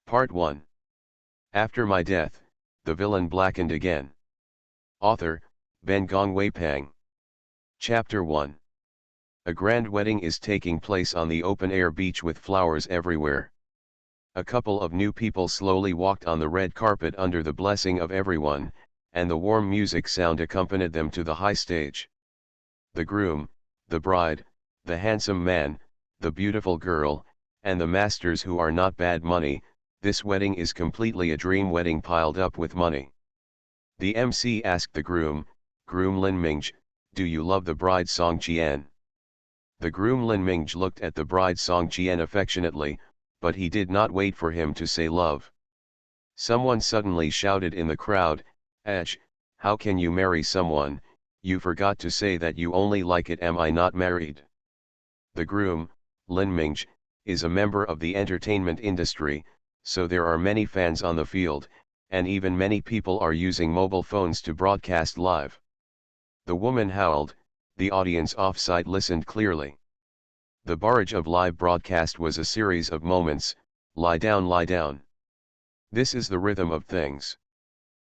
Part 1. After my death, the villain blackened again. Author, Ben Gong Wei Pang. Chapter 1. A grand wedding is taking place on the open-air beach with flowers everywhere. A couple of new people slowly walked on the red carpet under the blessing of everyone, and the warm music sound accompanied them to the high stage. The groom, the bride, the handsome man, the beautiful girl, and the masters who are not bad money. This wedding is completely a dream wedding piled up with money. The MC asked the groom, "Groom Lin Mingj, do you love the bride Song Qian?" The groom Lin Mingj looked at the bride Song Qian affectionately, but he did not wait for him to say love. Someone suddenly shouted in the crowd, "Ach, how can you marry someone, you forgot to say that you only like it. Am I not married?" The groom, Lin Mingj, is a member of the entertainment industry, so there are many fans on the field, and even many people are using mobile phones to broadcast live. The woman howled, the audience off-site listened clearly. The barrage of live broadcast was a series of moments, lie down, lie down. This is the rhythm of things.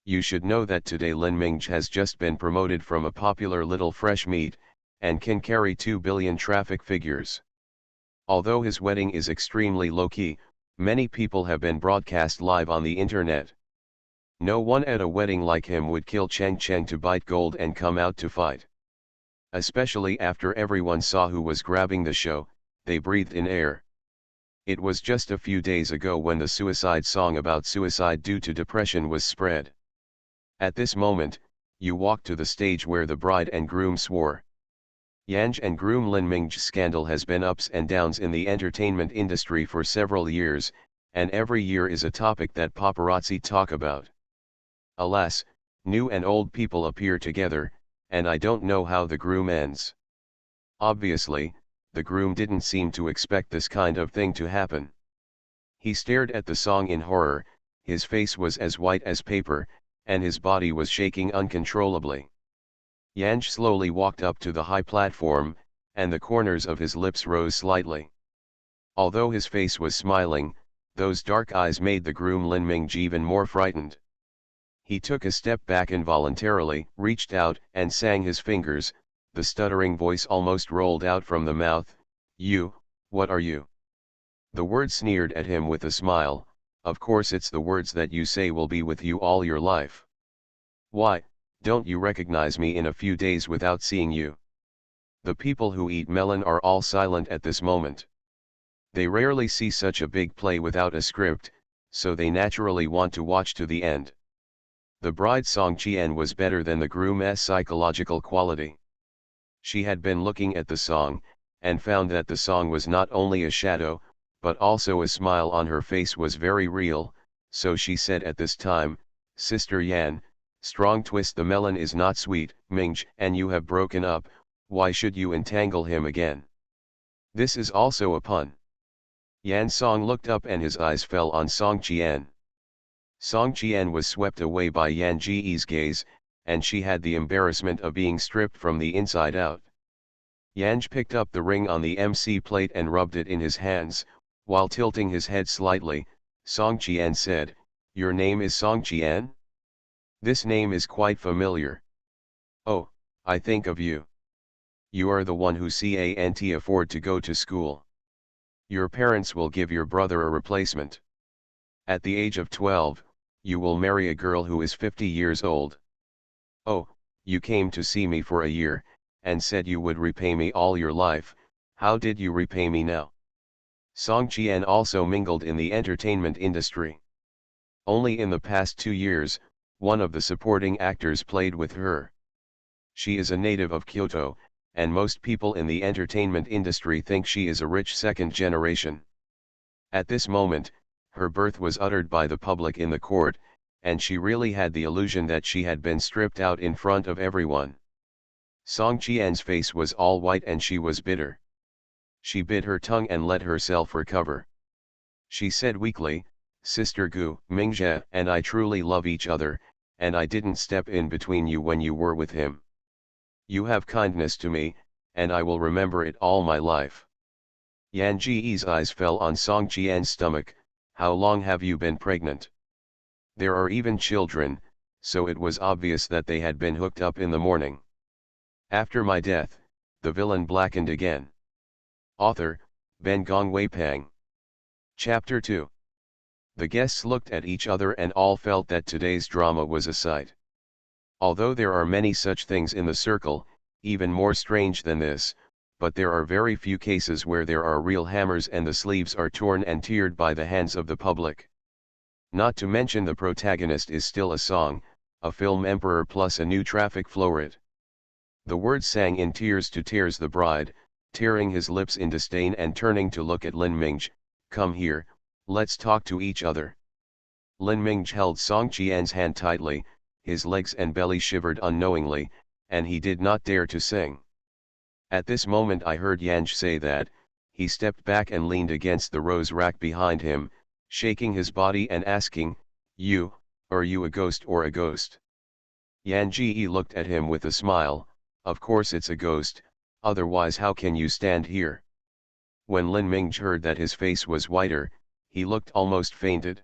You should know that today Lin Mingj has just been promoted from a popular little fresh meat, and can carry 2 billion traffic figures. Although his wedding is extremely low-key, many people have been broadcast live on the internet. No one at a wedding like him would kill Cheng Cheng to bite gold and come out to fight. Especially after everyone saw who was grabbing the show, they breathed in air. It was just a few days ago when the suicide song about suicide due to depression was spread. At this moment, you walk to the stage where the bride and groom swore. Yanj and groom Lin Ming's scandal has been ups and downs in the entertainment industry for several years, and every year is a topic that paparazzi talk about. Alas, new and old people appear together, and I don't know how the groom ends. Obviously, the groom didn't seem to expect this kind of thing to happen. He stared at the song in horror, his face was as white as paper, and his body was shaking uncontrollably. Yanj slowly walked up to the high platform, and the corners of his lips rose slightly. Although his face was smiling, those dark eyes made the groom Lin Mingj even more frightened. He took a step back involuntarily, reached out and sang his fingers, the stuttering voice almost rolled out from the mouth, "You, what are you?" The word sneered at him with a smile, "Of course it's the words that you say will be with you all your life. Why, don't you recognize me in a few days without seeing you?" The people who eat melon are all silent at this moment. They rarely see such a big play without a script, so they naturally want to watch to the end. The bride Song Qian was better than the groom's psychological quality. She had been looking at the song, and found that the song was not only a shadow, but also a smile on her face was very real, so she said at this time, "Sister Yan, strong twist the melon is not sweet, Mingj, and you have broken up, why should you entangle him again? This is also a pun." Yan Song looked up and his eyes fell on Song Qian. Song Qian was swept away by Yan Ji's gaze, and she had the embarrassment of being stripped from the inside out. Yanj picked up the ring on the MC plate and rubbed it in his hands, while tilting his head slightly. Song Qian said, "Your name is Song Qian? This name is quite familiar. Oh, I think of you. You are the one who can't afford to go to school. Your parents will give your brother a replacement. At the age of 12, you will marry a girl who is 50 years old. Oh, you came to see me for a year, and said you would repay me all your life. How did you repay me now?" Song Qian also mingled in the entertainment industry. Only in the past 2 years, one of the supporting actors played with her. She is a native of Kyoto, and most people in the entertainment industry think she is a rich second generation. At this moment, her birth was uttered by the public in the court, and she really had the illusion that she had been stripped out in front of everyone. Song Qian's face was all white and she was bitter. She bit her tongue and let herself recover. She said weakly, "Sister Gu, Mingzhe and I truly love each other, and I didn't step in between you when you were with him. You have kindness to me, and I will remember it all my life." Yan Ji's eyes fell on Song Qian's stomach. how long have you been pregnant? There are even children, so it was obvious that they had been hooked up in the morning. After my death, the villain blackened again. Author, Ben Gong Wei Pang. Chapter 2. The guests looked at each other and all felt that today's drama was a sight. Although there are many such things in the circle, even more strange than this, but there are very few cases where there are real hammers and the sleeves are torn and teared by the hands of the public. Not to mention the protagonist is still a song, a film emperor plus a new traffic florid. The words sang in tears to tears the bride, tearing his lips in disdain and turning to look at Lin Mingzhi, come here, let's talk to each other. Lin Mingzhi held Song Qian's hand tightly, his legs and belly shivered unknowingly, and he did not dare to sing. At this moment I heard Yanj say that. He stepped back and leaned against the rose rack behind him, shaking his body and asking, are you a ghost or a ghost? Yan Ji looked at him with a smile, of course it's a ghost, otherwise how can you stand here? When Lin Mingzhi heard that his face was whiter, he looked almost fainted.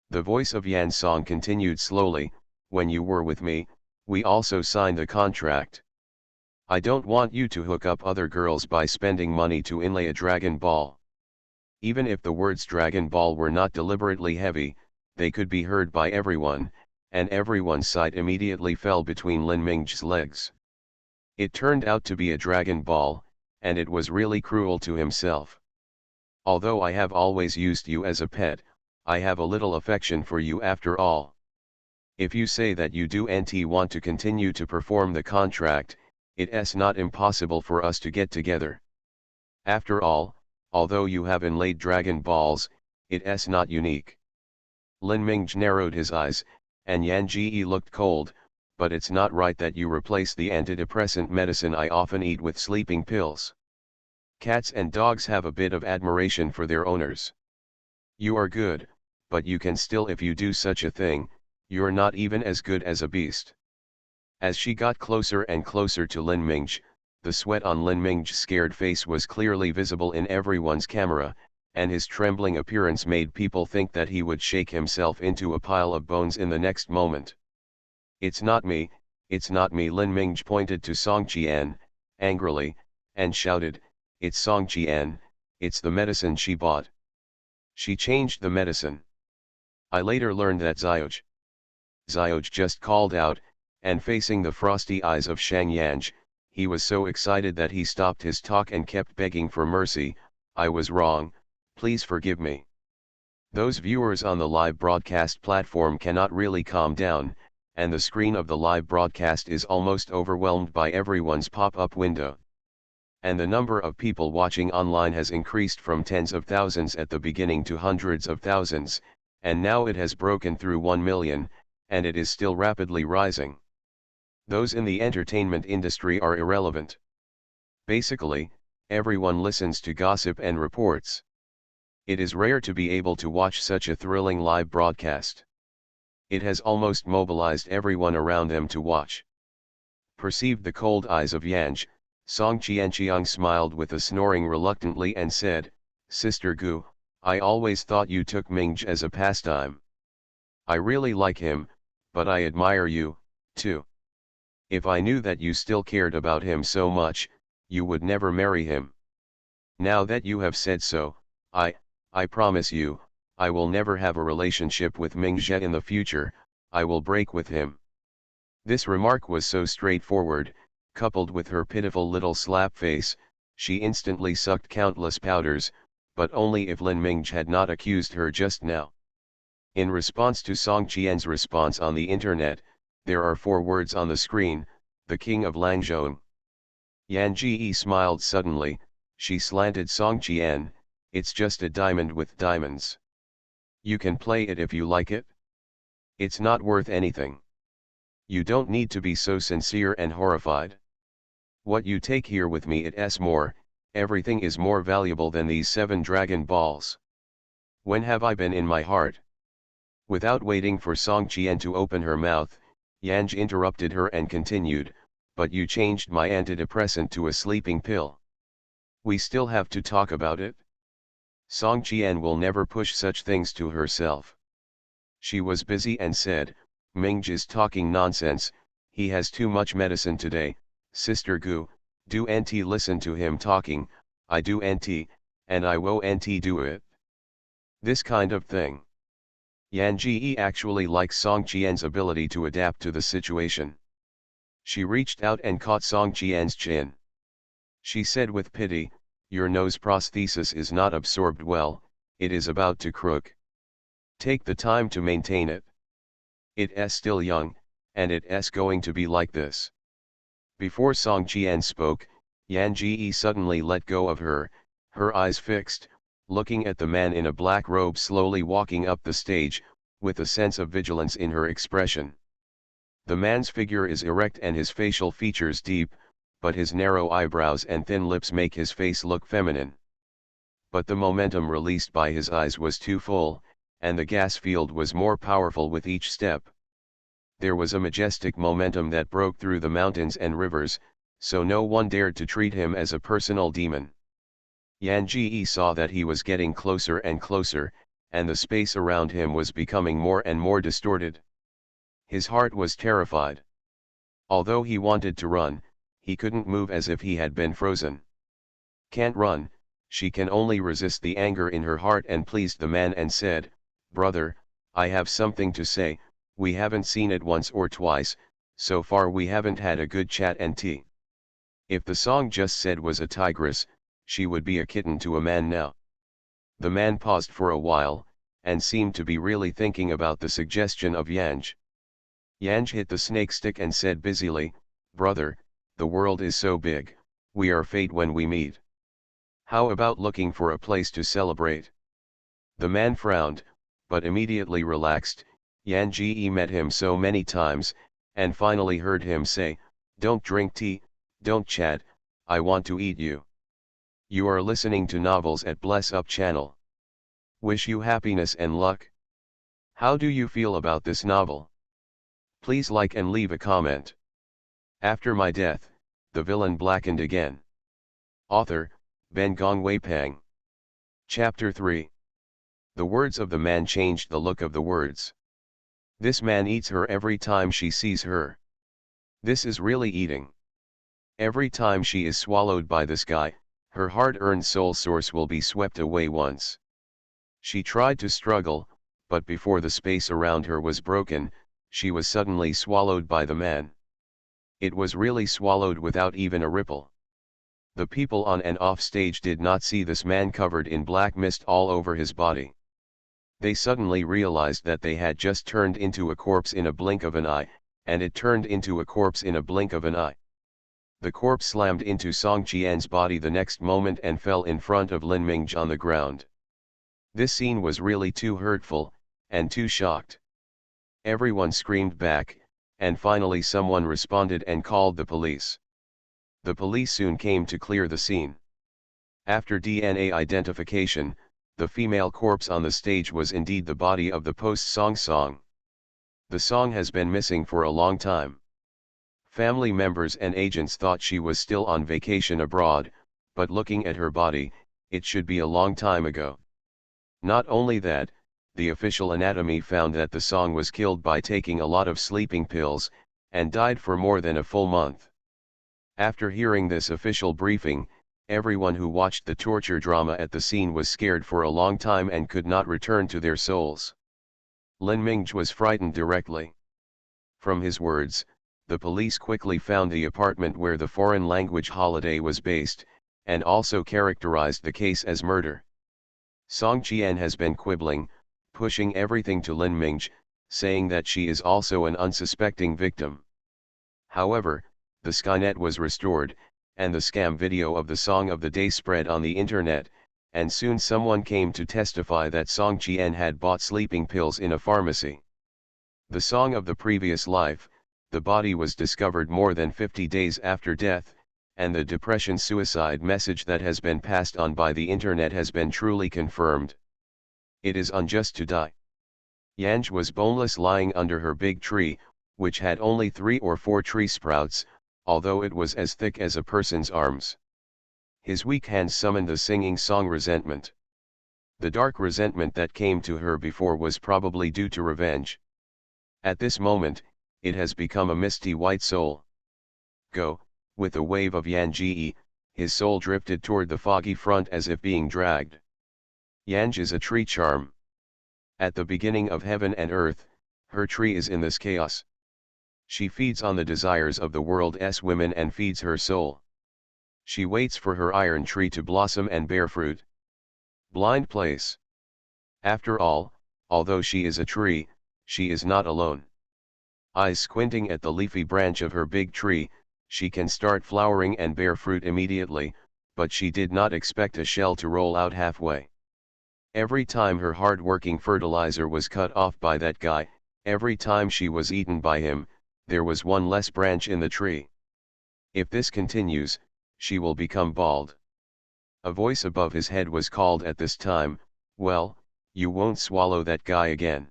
The voice of Yan Song continued slowly, when you were with me, we also signed the contract. I don't want you to hook up other girls by spending money to inlay a Dragon Ball. Even if the words Dragon Ball were not deliberately heavy, they could be heard by everyone, and everyone's sight immediately fell between Lin Mingzhi's legs. It turned out to be a Dragon Ball, and it was really cruel to himself. Although I have always used you as a pet, I have a little affection for you after all. If you say that you do and want to continue to perform the contract, it's not impossible for us to get together. After all, although you have inlaid Dragon Balls, it's not unique. Lin Mingzhi narrowed his eyes, and Yan Ji looked cold, but it's not right that you replace the antidepressant medicine I often eat with sleeping pills. Cats and dogs have a bit of admiration for their owners. You are good, but you can still if you do such a thing, you're not even as good as a beast. As she got closer and closer to Lin Mingzhi, the sweat on Lin Mingzhi's scared face was clearly visible in everyone's camera, and his trembling appearance made people think that he would shake himself into a pile of bones in the next moment. It's not me, Lin Mingzhi pointed to Song Qian, angrily, and shouted, it's Song Qian, it's the medicine she bought. She changed the medicine. I later learned that Xioj just called out, and facing the frosty eyes of Shang Yanj, he was so excited that he stopped his talk and kept begging for mercy, I was wrong, please forgive me. Those viewers on the live broadcast platform cannot really calm down, and the screen of the live broadcast is almost overwhelmed by everyone's pop-up window. And the number of people watching online has increased from tens of thousands at the beginning to hundreds of thousands, and now it has broken through 1 million, and it is still rapidly rising. Those in the entertainment industry are irrelevant. Basically, everyone listens to gossip and reports. It is rare to be able to watch such a thrilling live broadcast. It has almost mobilized everyone around them to watch. Perceived the cold eyes of Yanj, Song Qianqiang smiled with a snoring reluctantly and said, Sister Gu, I always thought you took Mingzhi as a pastime. I really like him, but I admire you, too. If I knew that you still cared about him so much, you would never marry him. Now that you have said so, I promise you, I will never have a relationship with Mingzhi in the future, I will break with him. This remark was so straightforward, coupled with her pitiful little slap face, she instantly sucked countless powders, but only if Lin Mingzhi had not accused her just now. In response to Song Qian's response on the internet, there are 4 words on the screen, the king of Langzhong. Yan Ji smiled suddenly, she slanted Song Qian, it's just a diamond with diamonds. You can play it if you like it. It's not worth anything. You don't need to be so sincere and horrified. What you take here with me it's more, everything is more valuable than these 7 Dragon Balls. When have I been in my heart? Without waiting for Song Qian to open her mouth, Yanj interrupted her and continued, but you changed my antidepressant to a sleeping pill. We still have to talk about it? Song Qian will never push such things to herself. She was busy and said, Mingj is talking nonsense, he has too much medicine today, Sister Gu, do nt listen to him talking, I do nt, and I wo nt do it. This kind of thing. Yan Ji actually likes Song Qian's ability to adapt to the situation. She reached out and caught Song Qian's chin. She said with pity, your nose prosthesis is not absorbed well, it is about to crook. Take the time to maintain it. It's still young, and it's going to be like this. Before Song Qian spoke, Yan Ji suddenly let go of her, her eyes fixed, looking at the man in a black robe slowly walking up the stage, with a sense of vigilance in her expression. The man's figure is erect and his facial features deep, but his narrow eyebrows and thin lips make his face look feminine. But the momentum released by his eyes was too full, and the gas field was more powerful with each step. There was a majestic momentum that broke through the mountains and rivers, so no one dared to treat him as a personal demon. Yan Ji saw that he was getting closer and closer, and the space around him was becoming more and more distorted. His heart was terrified. Although he wanted to run, he couldn't move as if he had been frozen. Can't run, she can only resist the anger in her heart and pleased the man and said, Brother, I have something to say, we haven't seen it once or twice, so far we haven't had a good chat and tea. If the song just said was a tigress, she would be a kitten to a man now. The man paused for a while, and seemed to be really thinking about the suggestion of Yanj. Yanj hit the snake stick and said busily, Brother, the world is so big, we are fate when we meet. How about looking for a place to celebrate? The man frowned, but immediately relaxed. Yan Ji met him so many times, and finally heard him say, don't drink tea, don't chat, I want to eat you. You are listening to novels at Bless Up channel. Wish you happiness and luck. How do you feel about this novel? Please like and leave a comment. After my death, the villain blackened again. Author, Ben Gong Wei Pang. Chapter 3. The words of the man changed the look of the words. This man eats her every time she sees her. This is really eating. Every time she is swallowed by this guy, her hard-earned soul source will be swept away once. She tried to struggle, but before the space around her was broken, she was suddenly swallowed by the man. It was really swallowed without even a ripple. The people on and off stage did not see this man covered in black mist all over his body. They suddenly realized that they had just turned into a corpse in a blink of an eye, and it turned into a corpse in a blink of an eye. The corpse slammed into Song Qian's body the next moment and fell in front of Lin Mingj on the ground. This scene was really too hurtful, and too shocked. Everyone screamed back, and finally someone responded and called the police. The police soon came to clear the scene. After DNA identification, the female corpse on the stage was indeed the body of the post-song song. The song has been missing for a long time. Family members and agents thought she was still on vacation abroad, but looking at her body, it should be a long time ago. Not only that, the official anatomy found that the song was killed by taking a lot of sleeping pills, and died for more than a full month. After hearing this official briefing, everyone who watched the torture drama at the scene was scared for a long time and could not return to their souls. Lin Mingj was frightened directly. From his words, the police quickly found the apartment where the foreign language holiday was based, and also characterized the case as murder. Song Qian has been quibbling, pushing everything to Lin Mingj, saying that she is also an unsuspecting victim. However, the Skynet was restored, and the scam video of the song of the day spread on the internet, and soon someone came to testify that Song Qian had bought sleeping pills in a pharmacy. The song of the previous life, the body was discovered more than 50 days after death, and the depression suicide message that has been passed on by the internet has been truly confirmed. It is unjust to die. Yanj was boneless lying under her big tree, which had only 3 or 4 tree sprouts, although it was as thick as a person's arms. His weak hands summoned the singing song resentment. The dark resentment that came to her before was probably due to revenge. At this moment, it has become a misty white soul. Go, with a wave of Yanji, his soul drifted toward the foggy front as if being dragged. Yanj is a tree charm. At the beginning of heaven and earth, her tree is in this chaos. She feeds on the desires of the world's women and feeds her soul. She waits for her iron tree to blossom and bear fruit. Blind place. After all, although she is a tree, she is not alone. Eyes squinting at the leafy branch of her big tree, she can start flowering and bear fruit immediately, but she did not expect a shell to roll out halfway. Every time her hard-working fertilizer was cut off by that guy, every time she was eaten by him, there was one less branch in the tree. If this continues, she will become bald. A voice above his head was called at this time, "Well, you won't swallow that guy again."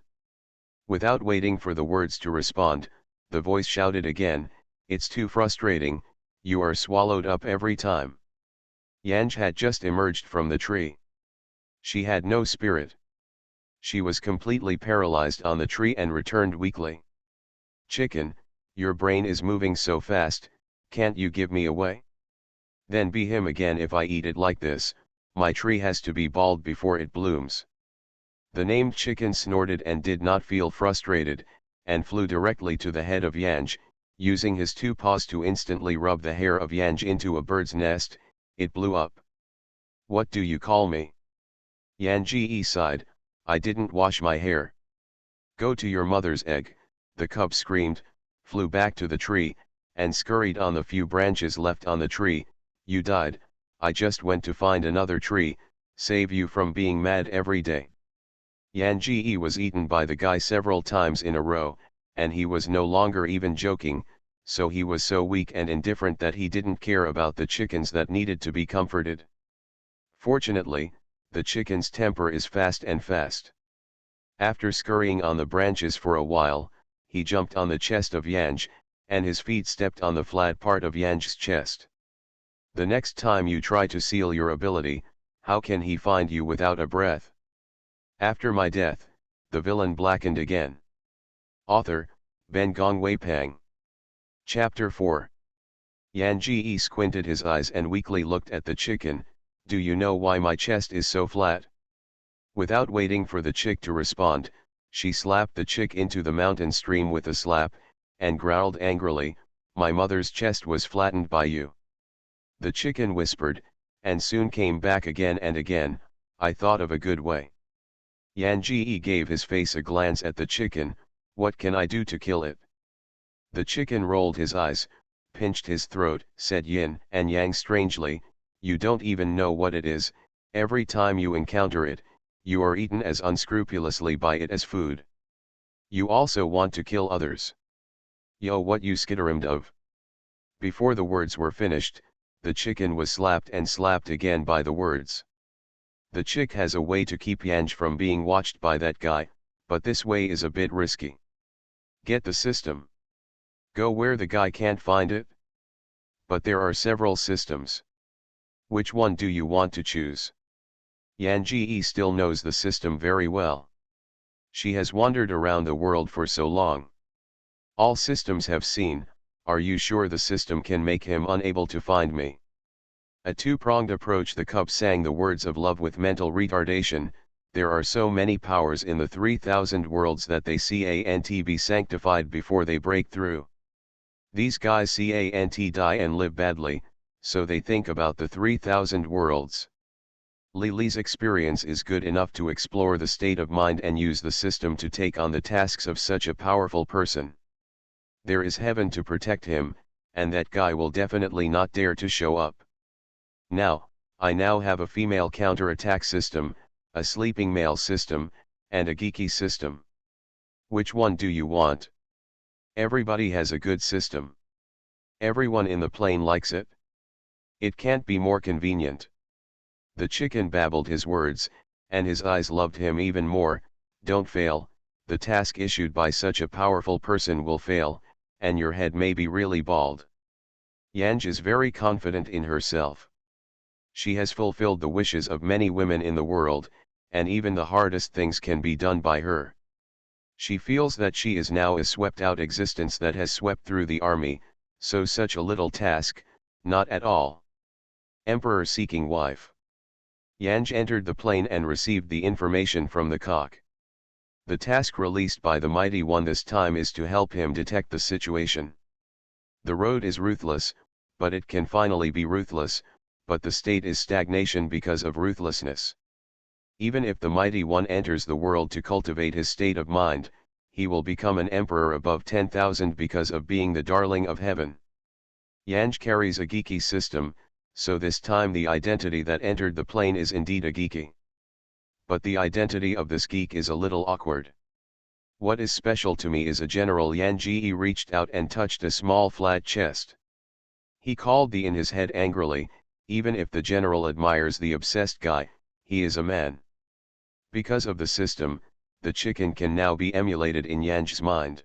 Without waiting for the words to respond, the voice shouted again, "It's too frustrating, you are swallowed up every time." Yanj had just emerged from the tree. She had no spirit. She was completely paralyzed on the tree and returned weakly. "Chicken, your brain is moving so fast, can't you give me away? Then be him again if I eat it like this, my tree has to be bald before it blooms." The named chicken snorted and did not feel frustrated, and flew directly to the head of Yanj, using his two paws to instantly rub the hair of Yanj into a bird's nest. It blew up. "What do you call me?" Yanji sighed, "I didn't wash my hair." "Go to your mother's egg," the cub screamed, flew back to the tree, and scurried on the few branches left on the tree. "You died, I just went to find another tree, save you from being mad every day." Yanji was eaten by the guy several times in a row, and he was no longer even joking, so he was so weak and indifferent that he didn't care about the chickens that needed to be comforted. Fortunately, the chicken's temper is fast and fast. After scurrying on the branches for a while, he jumped on the chest of Yanj, and his feet stepped on the flat part of Yanj's chest. The next time you try to seal your ability, how can he find you without a breath? After my death, the villain blackened again. Author, Ben Gongwei Pang. Chapter 4. Yanji squinted his eyes and weakly looked at the chicken. "Do you know why my chest is so flat?" Without waiting for the chick to respond, she slapped the chick into the mountain stream with a slap, and growled angrily, "My mother's chest was flattened by you." The chicken whispered, and soon came back again and again, "I thought of a good way." Yanji gave his face a glance at the chicken. "What can I do to kill it?" The chicken rolled his eyes, pinched his throat, said yin and yang strangely, "You don't even know what it is. Every time you encounter it, you are eaten as unscrupulously by it as food. You also want to kill others. Yo, what you skitterimed of?" Before the words were finished, the chicken was slapped and slapped again by the words. The chick has a way to keep Yanj from being watched by that guy, but this way is a bit risky. Get the system. Go where the guy can't find it. But there are several systems. Which one do you want to choose? Yanji still knows the system very well. She has wandered around the world for so long. All systems have seen. Are you sure the system can make him unable to find me? A two-pronged approach. The cub sang the words of love with mental retardation. There are so many powers in the 3,000 worlds that they can't be sanctified before they break through. These guys can't die and live badly, so they think about the 3,000 worlds. Lily's experience is good enough to explore the state of mind and use the system to take on the tasks of such a powerful person. There is heaven to protect him, and that guy will definitely not dare to show up. I now have a female counter-attack system, a sleeping male system, and a geeky system. Which one do you want? Everybody has a good system. Everyone in the plane likes it. It can't be more convenient. The chicken babbled his words, and his eyes loved him even more. Don't fail, the task issued by such a powerful person will fail, and your head may be really bald. Yanj is very confident in herself. She has fulfilled the wishes of many women in the world, and even the hardest things can be done by her. She feels that she is now a swept-out existence that has swept through the army, so such a little task, not at all. Emperor seeking wife. Yanj entered the plane and received the information from the cock. The task released by the Mighty One this time is to help him detect the situation. The road is ruthless, but it can finally be ruthless, but the state is stagnation because of ruthlessness. Even if the Mighty One enters the world to cultivate his state of mind, he will become an emperor above 10,000 because of being the darling of heaven. Yanj carries a geeky system, so this time the identity that entered the plane is indeed a geeky. But the identity of this geek is a little awkward. What is special to me is a General Yanji reached out and touched a small flat chest. He called the in his head angrily, even if the general admires the obsessed guy, he is a man. Because of the system, the chicken can now be emulated in Yanj's mind.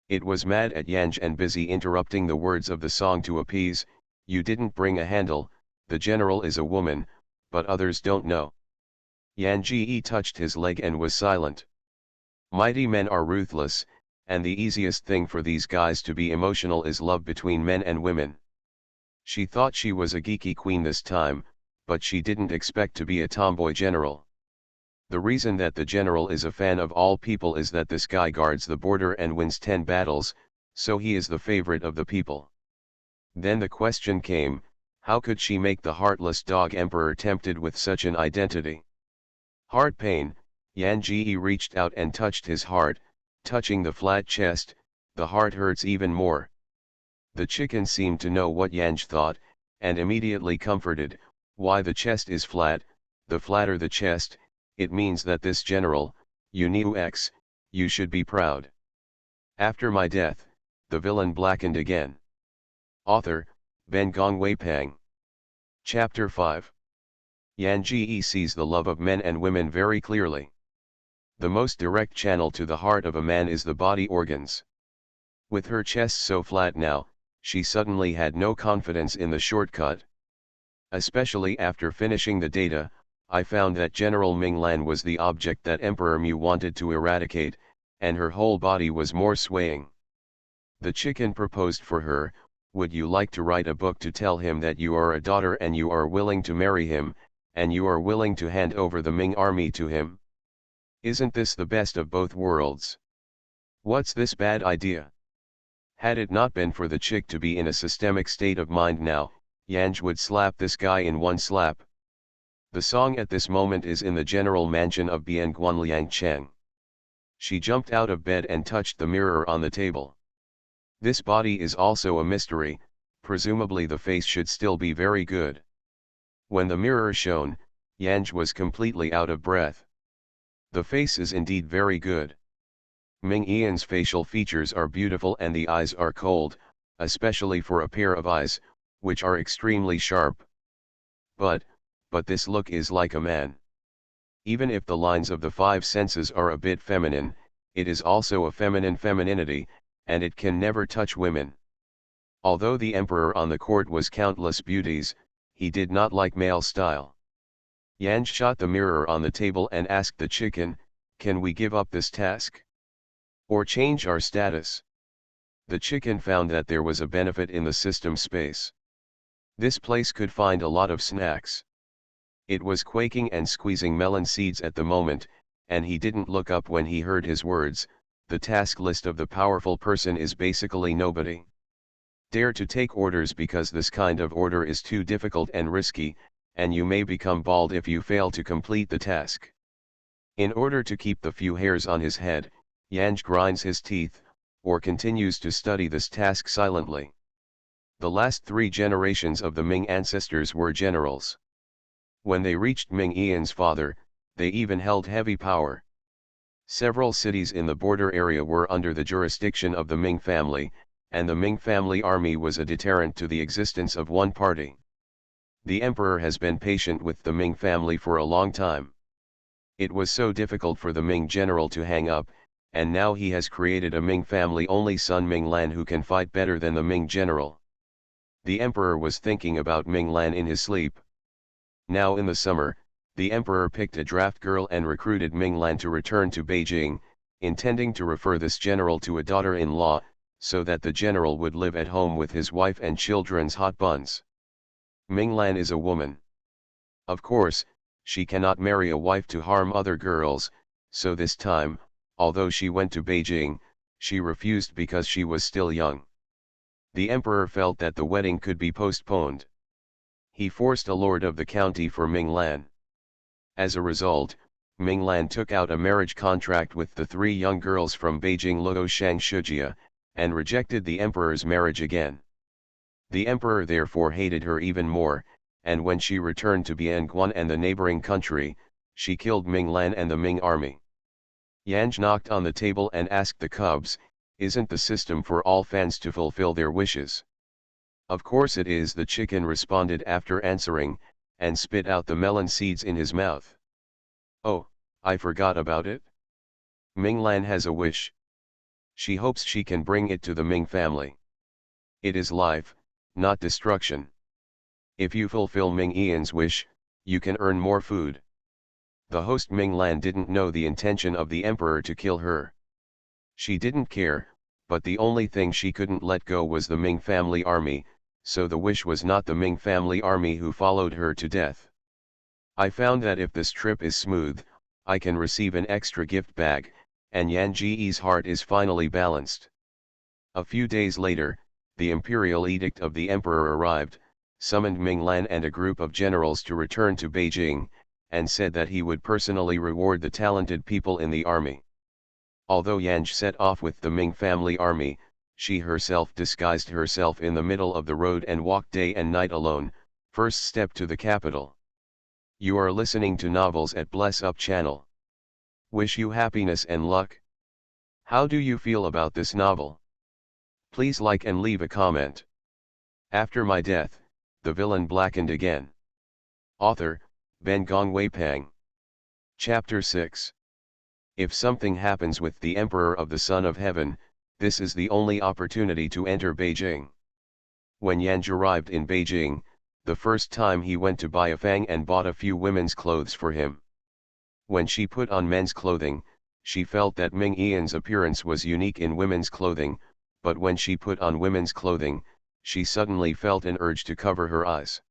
It was mad at Yanj and busy interrupting the words of the song to appease, "You didn't bring a handle, the general is a woman, but others don't know." Yanji touched his leg and was silent. Mighty men are ruthless, and the easiest thing for these guys to be emotional is love between men and women. She thought she was a geeky queen this time, but she didn't expect to be a tomboy general. The reason that the general is a fan of all people is that this guy guards the border and wins 10 battles, so he is the favorite of the people. Then the question came, how could she make the heartless dog emperor tempted with such an identity? Heart pain, Yanji reached out and touched his heart, touching the flat chest, the heart hurts even more. The chicken seemed to know what Yanj thought, and immediately comforted, why the chest is flat, the flatter the chest, it means that this general, you knew X, you should be proud. After my death, the villain blackened again. Author, Ben Gongwei Pang. Chapter 5. Yanji sees the love of men and women very clearly. The most direct channel to the heart of a man is the body organs. With her chest so flat now, she suddenly had no confidence in the shortcut. Especially after finishing the data, I found that General Ming Lan was the object that Emperor Mu wanted to eradicate, and her whole body was more swaying. The chicken proposed for her, would you like to write a book to tell him that you are a daughter and you are willing to marry him, and you are willing to hand over the Ming army to him? Isn't this the best of both worlds? What's this bad idea? Had it not been for the chick to be in a systemic state of mind now, Yanj would slap this guy in one slap. The song at this moment is in the general mansion of Bianguan Liangcheng. She jumped out of bed and touched the mirror on the table. This body is also a mystery, presumably the face should still be very good. When the mirror shone, Yanj was completely out of breath. The face is indeed very good. Ming Yan's facial features are beautiful and the eyes are cold, especially for a pair of eyes, which are extremely sharp. But this look is like a man. Even if the lines of the 5 senses are a bit feminine, it is also a feminine femininity, and it can never touch women. Although the emperor on the court was countless beauties, he did not like male style. Yanj shot the mirror on the table and asked the chicken, can we give up this task? Or change our status? The chicken found that there was a benefit in the system space. This place could find a lot of snacks. It was quaking and squeezing melon seeds at the moment, and he didn't look up when he heard his words, the task list of the powerful person is basically nobody. Dare to take orders because this kind of order is too difficult and risky, and you may become bald if you fail to complete the task. In order to keep the few hairs on his head, Yanj grinds his teeth, or continues to study this task silently. The last 3 generations of the Ming ancestors were generals. When they reached Ming Yan's father, they even held heavy power. Several cities in the border area were under the jurisdiction of the Ming family, and the Ming family army was a deterrent to the existence of one party. The emperor has been patient with the Ming family for a long time. It was so difficult for the Ming general to hang up, and now he has created a Ming family only son Ming Lan who can fight better than the Ming general. The emperor was thinking about Ming Lan in his sleep. Now in the summer, The emperor picked a draft girl and recruited Ming Lan to return to Beijing, intending to refer this general to a daughter-in-law, so that the general would live at home with his wife and children's hot buns. Ming Lan is a woman. Of course, she cannot marry a wife to harm other girls, so this time, although she went to Beijing, she refused because she was still young. The emperor felt that the wedding could be postponed. He forced a lord of the county for Ming Lan. As a result, Ming Lan took out a marriage contract with the three young girls from Beijing Luo Shang Shujia, and rejected the emperor's marriage again. The emperor therefore hated her even more, and when she returned to Bianguan and the neighboring country, she killed Ming Lan and the Ming army. Yanj knocked on the table and asked the cubs, "Isn't the system for all fans to fulfill their wishes?" "Of course it is," the chicken responded after answering, and spit out the melon seeds in his mouth. "Oh, I forgot about it. Ming Lan has a wish. She hopes she can bring it to the Ming family. It is life, not destruction. If you fulfill Ming Ian's wish, you can earn more food." The host Ming Lan didn't know the intention of the emperor to kill her. She didn't care, but the only thing she couldn't let go was the Ming family army, so the wish was not the Ming family army who followed her to death. "I found that if this trip is smooth, I can receive an extra gift bag, and Yan Ji's heart is finally balanced." A few days later, the imperial edict of the emperor arrived, summoned Ming Lan and a group of generals to return to Beijing, and said that he would personally reward the talented people in the army. Although Yanj set off with the Ming family army, she herself disguised herself in the middle of the road and walked day and night alone, first step to the capital. You are listening to novels at Bless Up channel. Wish you happiness and luck. How do you feel about this novel? Please like and leave a comment. After my death, the villain blackened again. Author, Ben Gong Weipang. Chapter 6. If something happens with the Emperor of the Son of Heaven, this is the only opportunity to enter Beijing. When Yanj arrived in Beijing, the first time he went to Baifang and bought a few women's clothes for him. When she put on men's clothing, she felt that Ming Ian's appearance was unique in women's clothing, but when she put on women's clothing, she suddenly felt an urge to cover her eyes.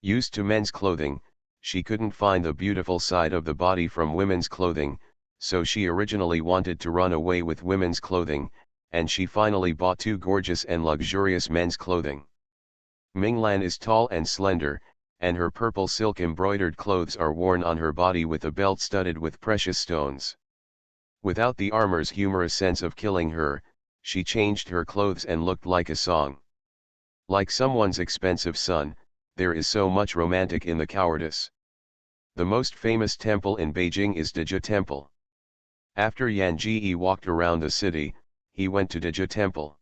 Used to men's clothing, she couldn't find the beautiful side of the body from women's clothing, so she originally wanted to run away with women's clothing, and she finally bought two gorgeous and luxurious men's clothing. Ming Lan is tall and slender, and her purple silk embroidered clothes are worn on her body with a belt studded with precious stones. Without the armor's humorous sense of killing her, she changed her clothes and looked like a song. Like someone's expensive son, there is so much romantic in the cowardice. The most famous temple in Beijing is Dija Temple. After Yan Ji walked around the city, he went to Dija Temple.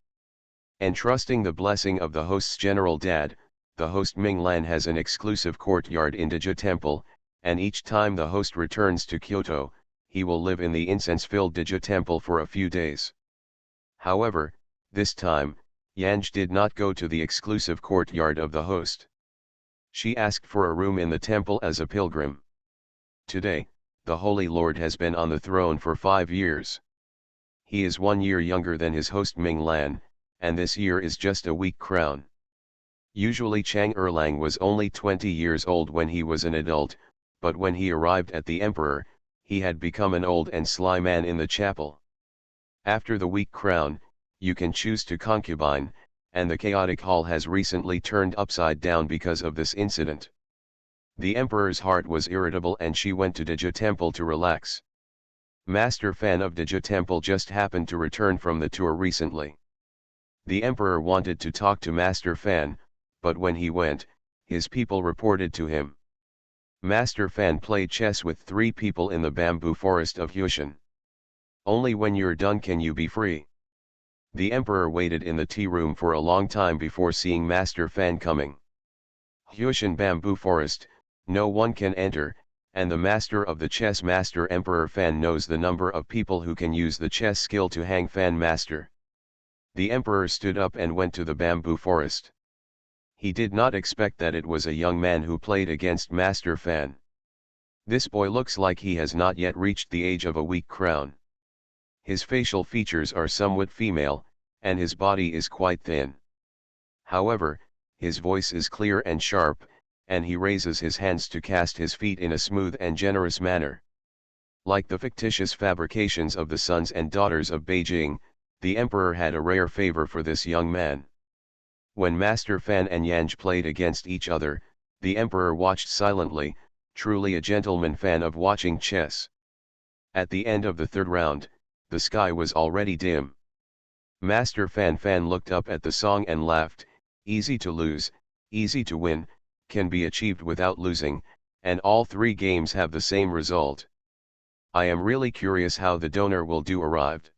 Entrusting the blessing of the host's general dad, the host Ming Lan has an exclusive courtyard in Dija Temple, and each time the host returns to Kyoto, he will live in the incense-filled Dija Temple for a few days. However, this time, Yanj did not go to the exclusive courtyard of the host. She asked for a room in the temple as a pilgrim. Today, the Holy Lord has been on the throne for 5 years. He is 1 year younger than his host Ming Lan, and this year is just a weak crown. Usually Chang Erlang was only 20 years old when he was an adult, but when he arrived at the emperor, he had become an old and sly man in the chapel. After the weak crown, you can choose to concubine, and the chaotic hall has recently turned upside down because of this incident. The emperor's heart was irritable and she went to Dija Temple to relax. Master Fan of Dija Temple just happened to return from the tour recently. The emperor wanted to talk to Master Fan, but when he went, his people reported to him. Master Fan played chess with 3 people in the bamboo forest of Hushan. Only when you're done can you be free. The emperor waited in the tea room for a long time before seeing Master Fan coming. Hushan bamboo forest, no one can enter, and the master of the chess master Emperor Fan knows the number of people who can use the chess skill to hang Fan master. The emperor stood up and went to the bamboo forest. He did not expect that it was a young man who played against Master Fan. This boy looks like he has not yet reached the age of a weak crown. His facial features are somewhat female, and his body is quite thin. However, his voice is clear and sharp, and he raises his hands to cast his feet in a smooth and generous manner. Like the fictitious fabrications of the sons and daughters of Beijing, the emperor had a rare favor for this young man. When Master Fan and Yang played against each other, the emperor watched silently, truly a gentleman fan of watching chess. At the end of the third round, the sky was already dim. Master Fan looked up at the song and laughed. Easy to lose, easy to win, can be achieved without losing, and all three games have the same result. I am really curious how the donor will do arrived.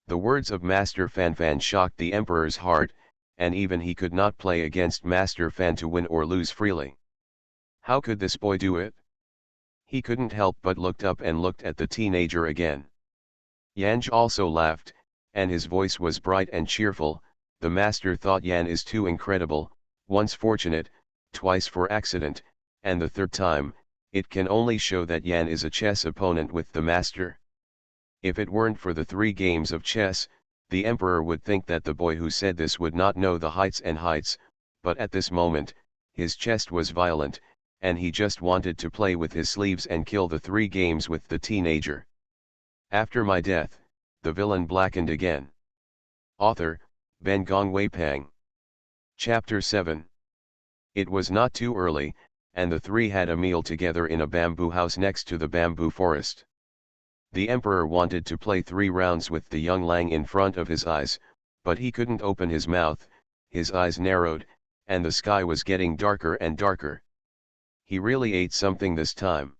The words of Master Fan shocked the emperor's heart, and even he could not play against Master Fan to win or lose freely. How could this boy do it? He couldn't help but looked up and looked at the teenager again. Yang also laughed, and his voice was bright and cheerful. The master thought Yan is too incredible, once fortunate, twice for accident, and the third time, it can only show that Yan is a chess opponent with the master. If it weren't for the 3 games of chess, the emperor would think that the boy who said this would not know the heights and heights, but at this moment, his chest was violent, and he just wanted to play with his sleeves and kill the 3 games with the teenager. After my death, the villain blackened again. Author, Ben Gong Wei Pang. Chapter 7. It was not too early, and the 3 had a meal together in a bamboo house next to the bamboo forest. The emperor wanted to play 3 rounds with the young Lang in front of his eyes, but he couldn't open his mouth, his eyes narrowed, and the sky was getting darker and darker. He really ate something this time.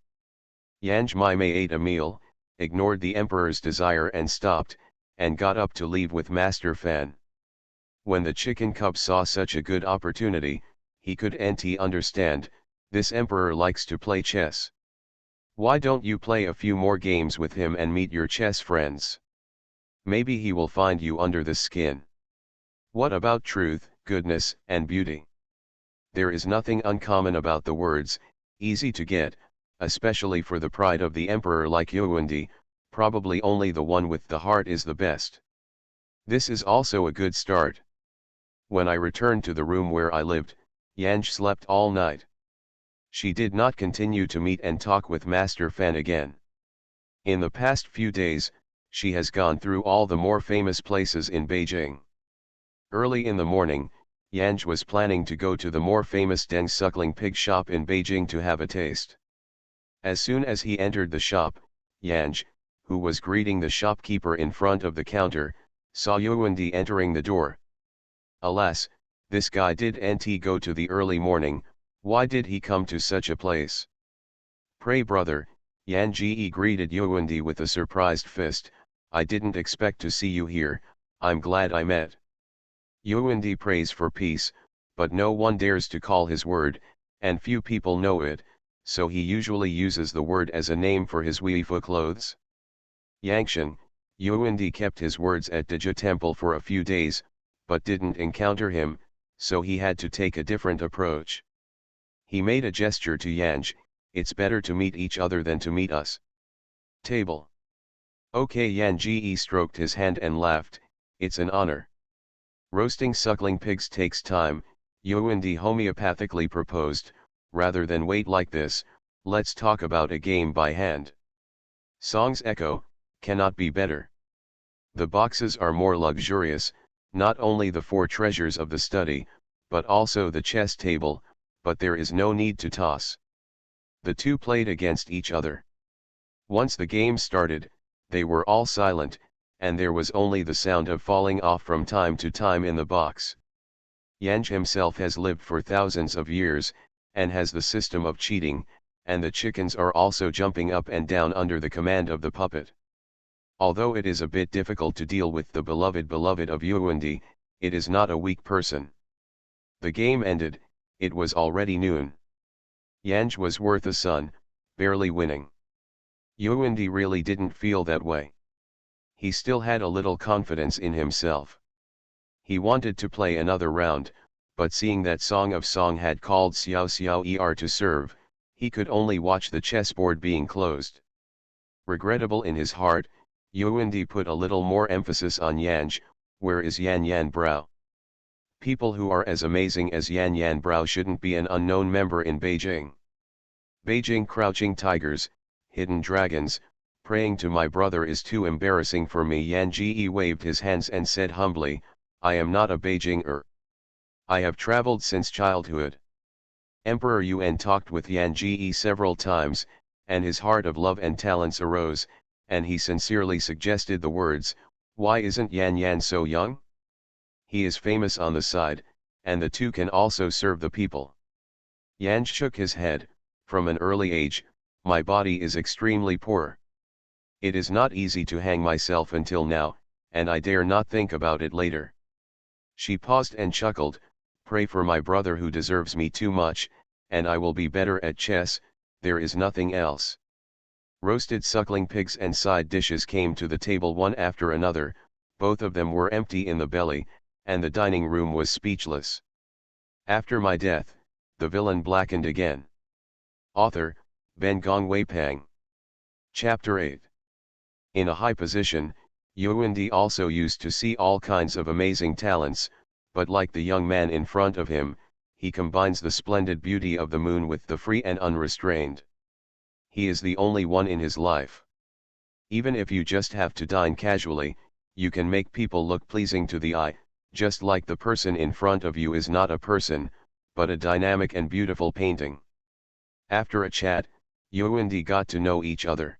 Yang Maimei ate a meal, ignored the emperor's desire and stopped, and got up to leave with Master Fan. When the chicken cub saw such a good opportunity, he couldn't understand, this emperor likes to play chess. Why don't you play a few more games with him and meet your chess friends? Maybe he will find you under the skin. What about truth, goodness, and beauty? There is nothing uncommon about the words, easy to get, especially for the pride of the emperor like Yuandi, probably only the one with the heart is the best. This is also a good start. When I returned to the room where I lived, Yang slept all night. She did not continue to meet and talk with Master Fan again. In the past few days, she has gone through all the more famous places in Beijing. Early in the morning, Yang was planning to go to the more famous Deng suckling pig shop in Beijing to have a taste. As soon as he entered the shop, Yang, who was greeting the shopkeeper in front of the counter, saw Yuandi entering the door. Alas, this guy didn't go to the early morning. Why did he come to such a place? Pray brother, Yan Ji greeted Yuandi with a surprised fist. I didn't expect to see you here, I'm glad I met. Yuandi prays for peace, but no one dares to call his word, and few people know it, so he usually uses the word as a name for his weifu clothes. Yangshan, Yuandi kept his words at Dija Temple for a few days, but didn't encounter him, so he had to take a different approach. He made a gesture to Yang, it's better to meet each other than to meet us. Table. Okay, Yan Ji stroked his hand and laughed, it's an honor. Roasting suckling pigs takes time, Yuandi homeopathically proposed, rather than wait like this, let's talk about a game by hand. Song's echo, cannot be better. The boxes are more luxurious, not only the 4 treasures of the study, but also the chess table, but there is no need to toss. The 2 played against each other. Once the game started, they were all silent, and there was only the sound of falling off from time to time in the box. Yang himself has lived for thousands of years, and has the system of cheating, and the chickens are also jumping up and down under the command of the puppet. Although it is a bit difficult to deal with the beloved of Yuandi, it is not a weak person. The game ended, it was already noon. Yang was worth a sun, barely winning. Yuandi really didn't feel that way. He still had a little confidence in himself. He wanted to play another round, but seeing that Song of Song had called Xiao Xiao to serve, He could only watch the chessboard being closed. Regrettable in his heart, Yuandi put a little more emphasis on Yanj. Where is Yan Yan Brao? People who are as amazing as Yan Yan Brao shouldn't be an unknown member in Beijing. Beijing crouching tigers, hidden dragons, praying to my brother is too embarrassing for me. Yan Ji waved his hands and said humbly, I am not a Beijinger. I have traveled since childhood. Emperor Yuan talked with Yan Ji several times, and his heart of love and talents arose, and he sincerely suggested the words, why isn't Yan Yan so young? He is famous on the side, and the two can also serve the people. Yan shook his head, from an early age, my body is extremely poor. It is not easy to hang myself until now, and I dare not think about it later. She paused and chuckled, pray for my brother who deserves me too much, and I will be better at chess, there is nothing else. Roasted suckling pigs and side dishes came to the table one after another, both of them were empty in the belly, and the dining room was speechless. After my death, the villain blackened again. Author, Ben Gong Weipang. Chapter 8. In a high position, Yuandi also used to see all kinds of amazing talents, but like the young man in front of him, he combines the splendid beauty of the moon with the free and unrestrained. He is the only one in his life. Even if you just have to dine casually, you can make people look pleasing to the eye, just like the person in front of you is not a person, but a dynamic and beautiful painting. After a chat, Yuandi got to know each other.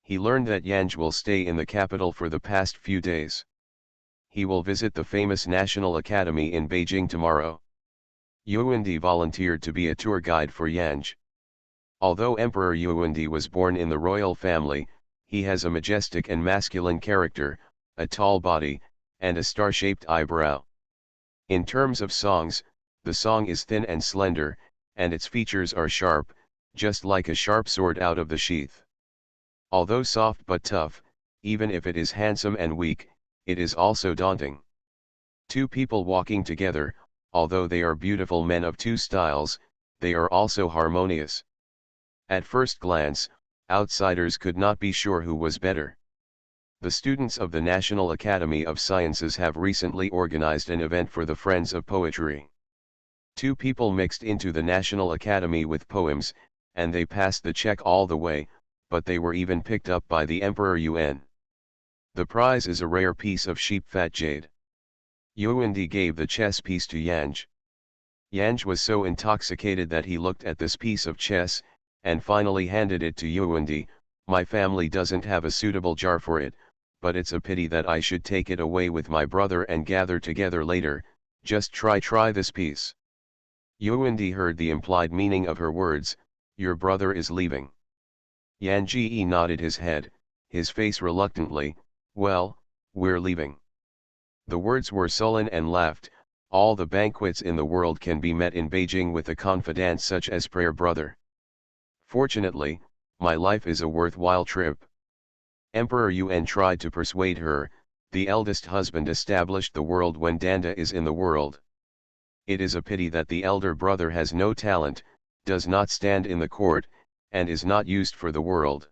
He learned that Yanj will stay in the capital for the past few days. He will visit the famous National Academy in Beijing tomorrow. Yuandi volunteered to be a tour guide for Yanj. Although Emperor Yuandi was born in the royal family, he has a majestic and masculine character, a tall body, and a star-shaped eyebrow. In terms of songs, the song is thin and slender, and its features are sharp, just like a sharp sword out of the sheath. Although soft but tough, even if it is handsome and weak, it is also daunting. Two people walking together, although they are beautiful men of two styles, they are also harmonious. At first glance, outsiders could not be sure who was better. The students of the National Academy of Sciences have recently organized an event for the Friends of Poetry. Two people mixed into the National Academy with poems, and they passed the check all the way, but they were even picked up by the Emperor Yuan. The prize is a rare piece of sheep-fat jade. Yuandi gave the chess piece to Yanj. Yanj was so intoxicated that he looked at this piece of chess, and finally handed it to Yuandi. My family doesn't have a suitable jar for it, but it's a pity that I should take it away with my brother and gather together later, just try this piece. Yuandi heard the implied meaning of her words, your brother is leaving. Yan Ji nodded his head, his face reluctantly, well, we're leaving. The words were sullen and laughed, all the banquets in the world can be met in Beijing with a confidant such as prayer brother. Fortunately, my life is a worthwhile trip. Emperor Yuan tried to persuade her, the eldest husband established the world when Danda is in the world. It is a pity that the elder brother has no talent, does not stand in the court, and is not used for the world.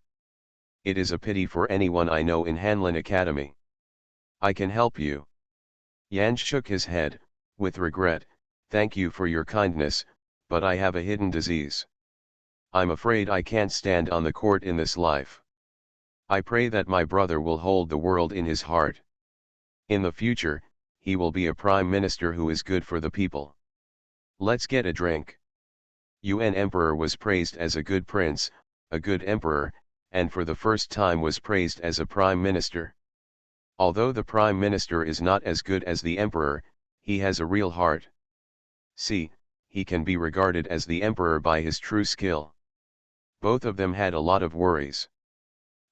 It is a pity for anyone I know in Hanlin Academy. I can help you. Yanj shook his head, with regret, thank you for your kindness, but I have a hidden disease. I'm afraid I can't stand on the court in this life. I pray that my brother will hold the world in his heart. In the future, he will be a prime minister who is good for the people. Let's get a drink. Yuan Emperor was praised as a good prince, a good emperor, and for the first time was praised as a prime minister. Although the prime minister is not as good as the emperor, he has a real heart. See, he can be regarded as the emperor by his true skill. Both of them had a lot of worries.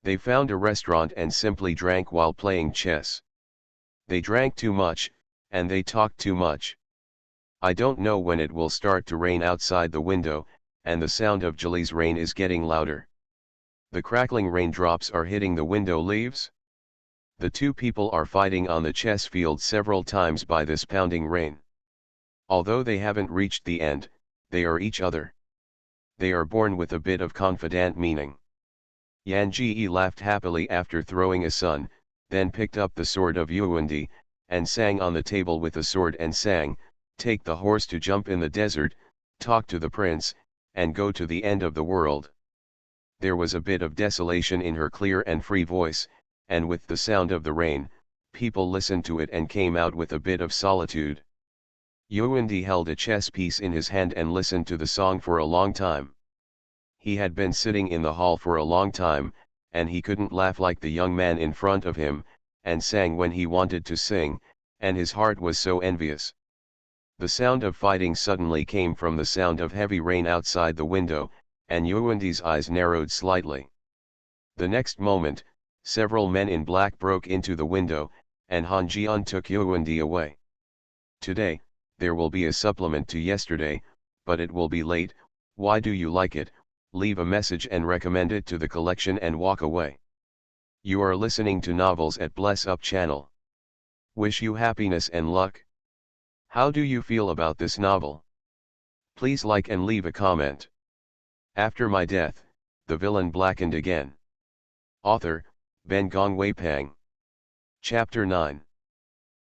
They found a restaurant and simply drank while playing chess. They drank too much, and they talked too much. I don't know when it will start to rain outside the window, and the sound of Jali's rain is getting louder. The crackling raindrops are hitting the window leaves. The two people are fighting on the chess field several times by this pounding rain. Although they haven't reached the end, they are each other. They are born with a bit of confident meaning. Yan Ji laughed happily after throwing a sun, then picked up the sword of Yuandi, and sang on the table with the sword and sang, "Take the horse to jump in the desert, talk to the prince, and go to the end of the world." There was a bit of desolation in her clear and free voice, and with the sound of the rain, people listened to it and came out with a bit of solitude. Yuandi held a chess piece in his hand and listened to the song for a long time. He had been sitting in the hall for a long time, and he couldn't laugh like the young man in front of him, and sang when he wanted to sing, and his heart was so envious. The sound of fighting suddenly came from the sound of heavy rain outside the window, and Yuandi's eyes narrowed slightly. The next moment, several men in black broke into the window, and Han Jian took Yuandi away. "Today, there will be a supplement to yesterday, but it will be late. Why do you like it? Leave a message and recommend it to the collection and walk away." You are listening to novels at Bless Up channel. Wish you happiness and luck. How do you feel about this novel? Please like and leave a comment. After my death, the villain blackened again. Author, Ben Gong Wei Pang. Chapter 9.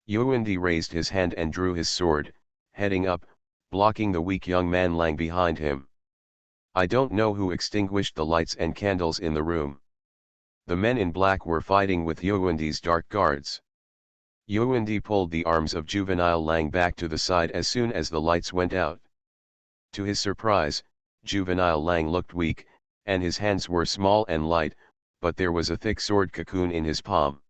Yuandi raised his hand and drew his sword, heading up, blocking the weak young man lying behind him. I don't know who extinguished the lights and candles in the room. The men in black were fighting with Yuandi's dark guards. Yuandi pulled the arms of Juvenile Lang back to the side as soon as the lights went out. To his surprise, Juvenile Lang looked weak, and his hands were small and light, but there was a thick sword cocoon in his palm.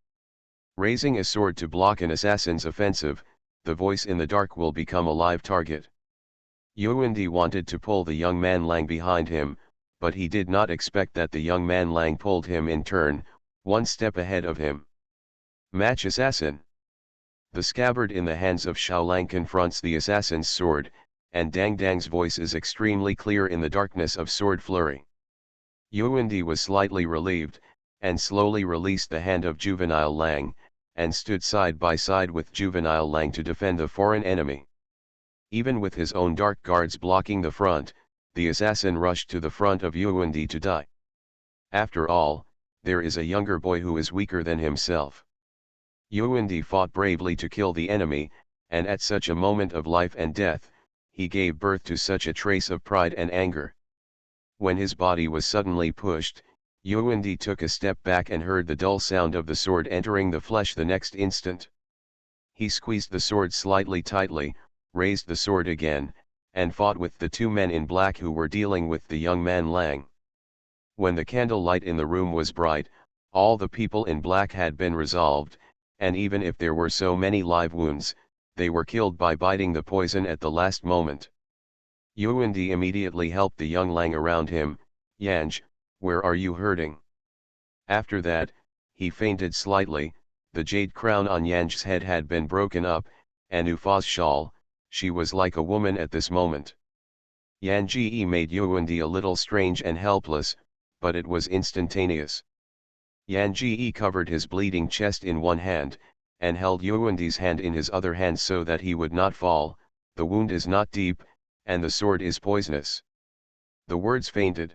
Raising a sword to block an assassin's offensive, the voice in the dark will become a live target. Yuandi wanted to pull the young man Lang behind him, but he did not expect that the young man Lang pulled him in turn, one step ahead of him. Match assassin. The scabbard in the hands of Xiao Lang confronts the assassin's sword, and Dang Dang's voice is extremely clear in the darkness of sword flurry. Yuandi was slightly relieved, and slowly released the hand of Juvenile Lang, and stood side by side with Juvenile Lang to defend the foreign enemy. Even with his own dark guards blocking the front, the assassin rushed to the front of Yuandi to die. After all, there is a younger boy who is weaker than himself. Yuandi fought bravely to kill the enemy, and at such a moment of life and death, he gave birth to such a trace of pride and anger. When his body was suddenly pushed, Yuandi took a step back and heard the dull sound of the sword entering the flesh the next instant. He squeezed the sword slightly tightly, raised the sword again, and fought with the two men in black who were dealing with the young man Lang. When the candlelight in the room was bright, all the people in black had been resolved, and even if there were so many live wounds, they were killed by biting the poison at the last moment. Yuandi immediately helped the young Lang around him. "Yanj, where are you hurting?" After that, he fainted slightly. The jade crown on Yanj's head had been broken up, and Ufa's shawl, she was like a woman at this moment. Yanji made Yuandi a little strange and helpless, but it was instantaneous. Yanji covered his bleeding chest in one hand, and held Yuandi's hand in his other hand so that he would not fall. "The wound is not deep, and the sword is poisonous." The words fainted.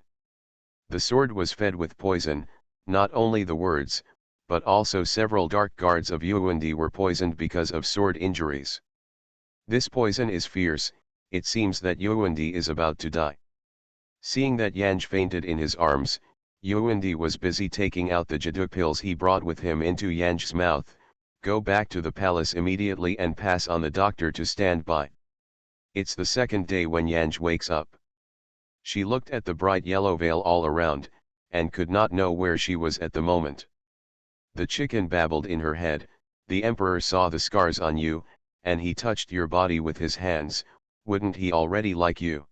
The sword was fed with poison. Not only the words, but also several dark guards of Yuandi were poisoned because of sword injuries. This poison is fierce. It seems that Yuandi is about to die. Seeing that Yanj fainted in his arms, Yuandi was busy taking out the jaduk pills he brought with him into Yanj's mouth. "Go back to the palace immediately and pass on the doctor to stand by." It's the second day when Yanj wakes up. She looked at the bright yellow veil all around, and could not know where she was at the moment. The chicken babbled in her head, "The emperor saw the scars on you, and he touched your body with his hands. Wouldn't he already like you?"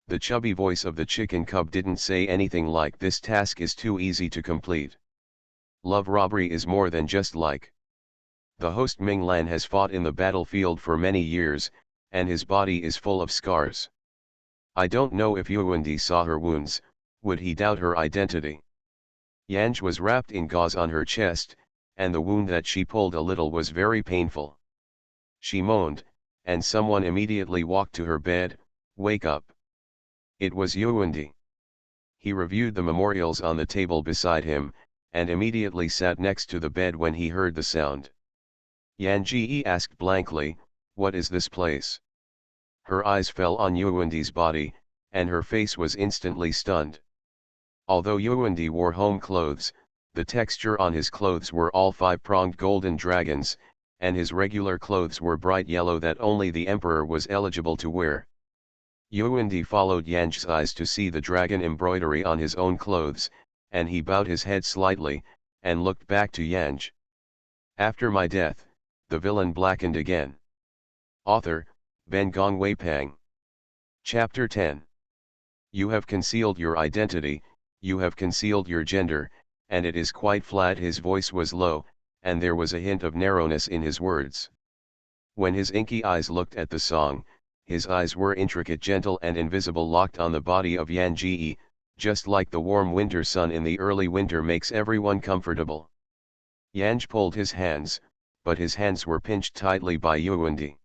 The chubby voice of the chicken cub didn't say anything like, "This task is too easy to complete. Love robbery is more than just like. The host Ming Lan has fought in the battlefield for many years, and his body is full of scars. I don't know if Yuandi saw her wounds, would he doubt her identity?" Yanj was wrapped in gauze on her chest, and the wound that she pulled a little was very painful. She moaned, and someone immediately walked to her bed. "Wake up. It was Yuandi. He reviewed the memorials on the table beside him, and immediately sat next to the bed when he heard the sound. Yan Ji asked blankly, "What is this place?" Her eyes fell on Yuandi's body, and her face was instantly stunned. Although Yuandi wore home clothes, the texture on his clothes were all five-pronged golden dragons, and his regular clothes were bright yellow that only the emperor was eligible to wear. Yuandi followed Yan's eyes to see the dragon embroidery on his own clothes, and he bowed his head slightly, and looked back to Yanj. After my death, the villain blackened again. Author, Ben Gong Wei Pang. Chapter 10. You have concealed your identity, you have concealed your gender, and it is quite flat. His voice was low, and there was a hint of narrowness in his words. When his inky eyes looked at the song, his eyes were intricate, gentle and invisible, locked on the body of Yan Ji, just like the warm winter sun in the early winter makes everyone comfortable. Yanj pulled his hands, but his hands were pinched tightly by Yuandi.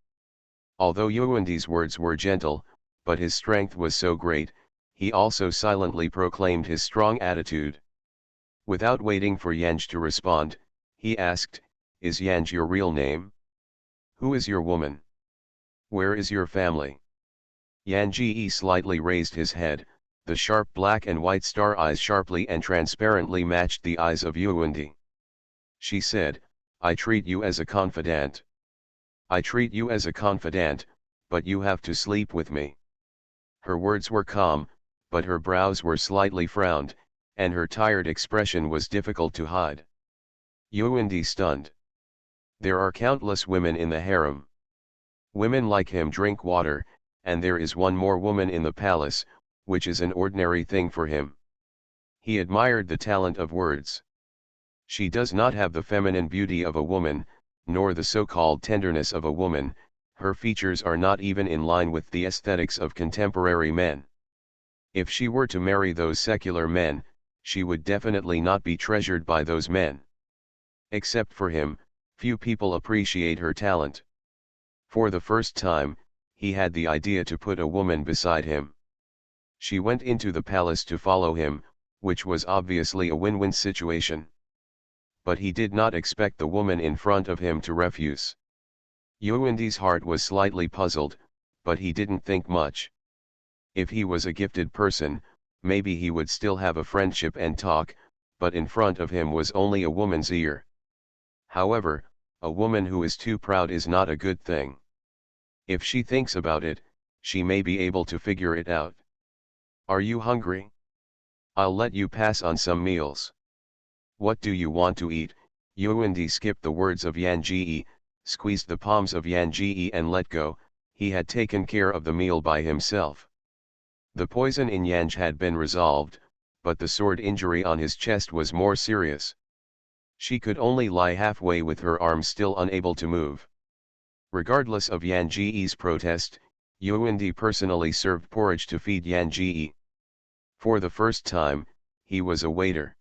Although Yuandi's words were gentle, but his strength was so great, he also silently proclaimed his strong attitude. Without waiting for Yanj to respond, he asked, "Is Yanj your real name? Who is your woman? Where is your family?" Yan Ji slightly raised his head, the sharp black and white star eyes sharply and transparently matched the eyes of Yuandi. She said, "I treat you as a confidant. I treat you as a confidant, but you have to sleep with me." Her words were calm, but her brows were slightly frowned, and her tired expression was difficult to hide. Yuandi stunned. There are countless women in the harem. Women like him drink water, and there is one more woman in the palace, which is an ordinary thing for him. He admired the talent of words. She does not have the feminine beauty of a woman, nor the so-called tenderness of a woman. Her features are not even in line with the aesthetics of contemporary men. If she were to marry those secular men, she would definitely not be treasured by those men. Except for him, few people appreciate her talent. For the first time, he had the idea to put a woman beside him. She went into the palace to follow him, which was obviously a win-win situation. But he did not expect the woman in front of him to refuse. Yuandi's heart was slightly puzzled, but he didn't think much. If he was a gifted person, maybe he would still have a friendship and talk, but in front of him was only a woman's ear. However, a woman who is too proud is not a good thing. If she thinks about it, she may be able to figure it out. "Are you hungry? I'll let you pass on some meals." "What do you want to eat?" Yuandi skipped the words of Yan Ji, squeezed the palms of Yan Ji and let go. He had taken care of the meal by himself. The poison in Yanj had been resolved, but the sword injury on his chest was more serious. She could only lie halfway with her arms still unable to move. Regardless of Yan Ji's protest, Yuandi personally served porridge to feed Yan Ji. For the first time, he was a waiter.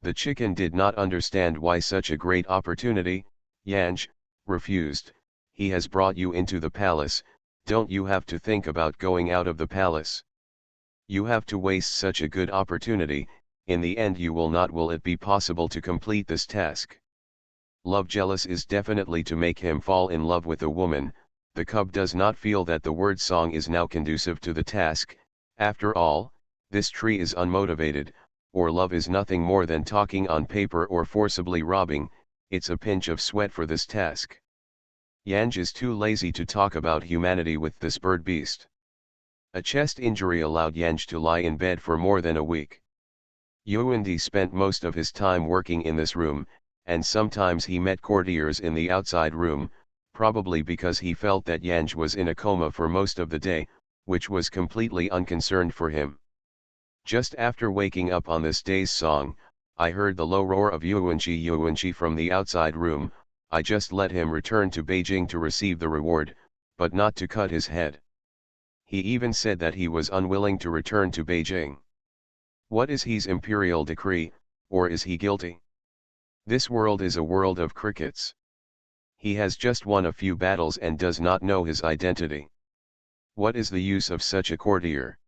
The chicken did not understand why such a great opportunity, Yanj, refused. "He has brought you into the palace, don't you have to think about going out of the palace? You have to waste such a good opportunity, in the end will it be possible to complete this task?" Love jealous is definitely to make him fall in love with a woman. The cub does not feel that the word song is now conducive to the task. After all, this tree is unmotivated, or love is nothing more than talking on paper or forcibly robbing. It's a pinch of sweat for this task. Yanj is too lazy to talk about humanity with this bird beast. A chest injury allowed Yanj to lie in bed for more than a week. Yuandi spent most of his time working in this room, and sometimes he met courtiers in the outside room, probably because he felt that Yanj was in a coma for most of the day, which was completely unconcerned for him. Just after waking up on this day's song, I heard the low roar of Yuanji from the outside room. I just let him return to Beijing to receive the reward, but not to cut his head. He even said that he was unwilling to return to Beijing. What is his imperial decree, or is he guilty? This world is a world of crickets. He has just won a few battles and does not know his identity. What is the use of such a courtier?